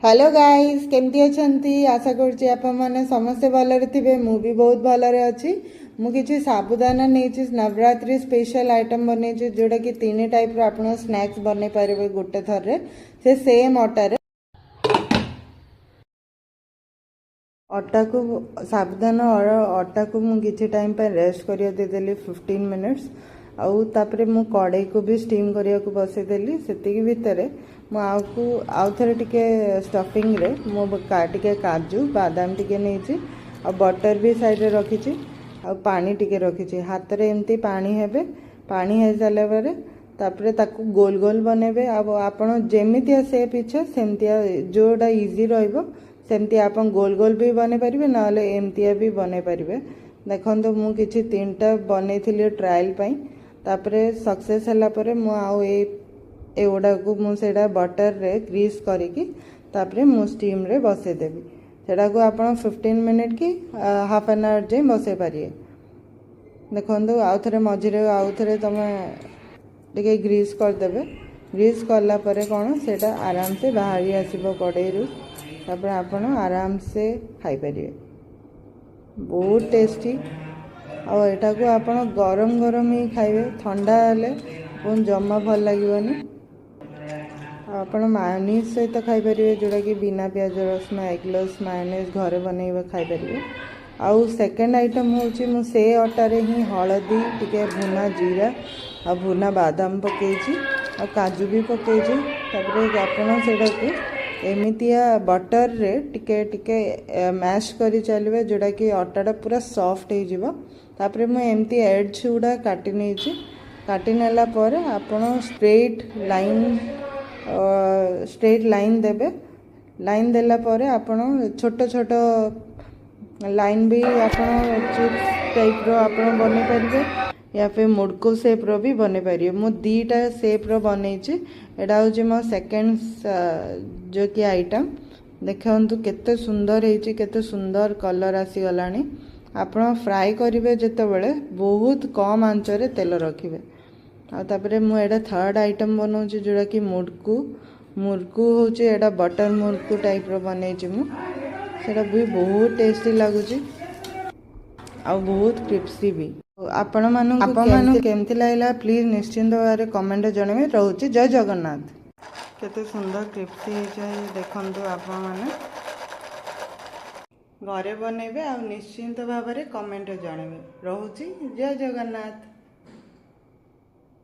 Hello guys केमती अछंती आशा करुच्ची आपण माने समस्ते भलरे थिबे मु भी बहुत भलरे अछि मु किछि साबुदाना नेछि नवरात्रि स्पेशल आइटम बने जोटा कि तीन टाइप रो आपण स्नैक्स बने पारिबे गोटे थर रे से सेम आटा रे आटा को साबुदाना और आटा को मु किछि टाइम पे रेस्ट करिया दे देली 15 मिनिट्स आउ तापरे मु कड़ाई को भी स्टीम करिया को बसे देली सेतिकी भितरे मु आउ थरे टिके स्टफिंग रे मु टिके काजू बादाम टिके नेछि आ बटर भी साइड रे रखिछि आ पानी टिके रखिछि हाथ रे एमती पानी हेबे पानी हे साले बारे तापरे ताकू गोल गोल बनेबे अब आपण जेमितिया शेप इच्छा सेमतिया जोडा इजी रहइबो सेमती आपण गोल गोल भी बने पारिबे नाले एमतिया भी बने पारिबे देखंतु मु किछि तीनटा बनेथिली ट्रायल पई तापरे सक्सेस हला परे मु आउ एगुड़ा को मुझे बटर रे ग्रीस करिकी तापरे मु स्टीम रे बसे देबी सेटा को आपण 15 मिनट की हाफ एन आवर जे बसे पारिए देखंतु आउ थरे मझिरे आउ थरे तमे टिके ग्रीस कर देबे ग्रीस करला परे कोन सेटा आराम से बाहरी आसीबो कड़ाई रु तापरे आपण आराम से खाई पारिए बहुत टेस्टी आ एटा को आपण गरम गरम ही खाइबे ठंडा हेले कोन जम्मा भल लागिवनी आपण मायोनीज सहित खाई पारिबे जोड़ा कि बिना प्याज रसुण एगलेस मायोनीज घरे बनैबे खाई पारिबे आउ सेकंड आइटम होची मु से आटा रे ही हळदी टिके भुना जीरा आ भुना बादाम पकेची आ काजू भी पकेची तापरे आपण सेटा को एमितिया बटर रे टिके टिके मैश करी चलबे जोड़ा कि आटाटा पूरा सॉफ्ट हो जिवो तापरे मु एमती एड्स गुडा काटी नेची काटी नेला परे आपण स्ट्रेट लाइन देबे लाइन देला परे आपण छोट छोट लाइन भी आपण चिप्स टाइप रो आपण बने पारिबे या फिर मुड़को शेप रो भी बने पारिबे मु दीटा शेप रो बनेछि एडा होछि मो सेकंड जो कि आइटम देखंतु केते सुंदर हेछि केते सुंदर कलर आसी गलानी आपण फ्राई करिवे जते बेले बहुत कम आंच रे तेल रखिबे आ तापरे मु एडा थर्ड आइटम बनौछि जोड़ा कि मुरकु होछि एडा बटर मुरकु टाइप रो बनेछि मु सेटा भी बहुत टेस्टी लागुछि आ बहुत क्रिस्पी भी आपण मानु केमति लागला प्लीज निश्चिंत भारे कमेंट जणेबे रहउछि जय जगन्नाथ केते सुंदर क्रिस्पी है देखंतु आपण माने घरे बनेबे आ निश्चिंत भाବରେ कमेंट जणेबे रहउछि जय जगन्नाथ।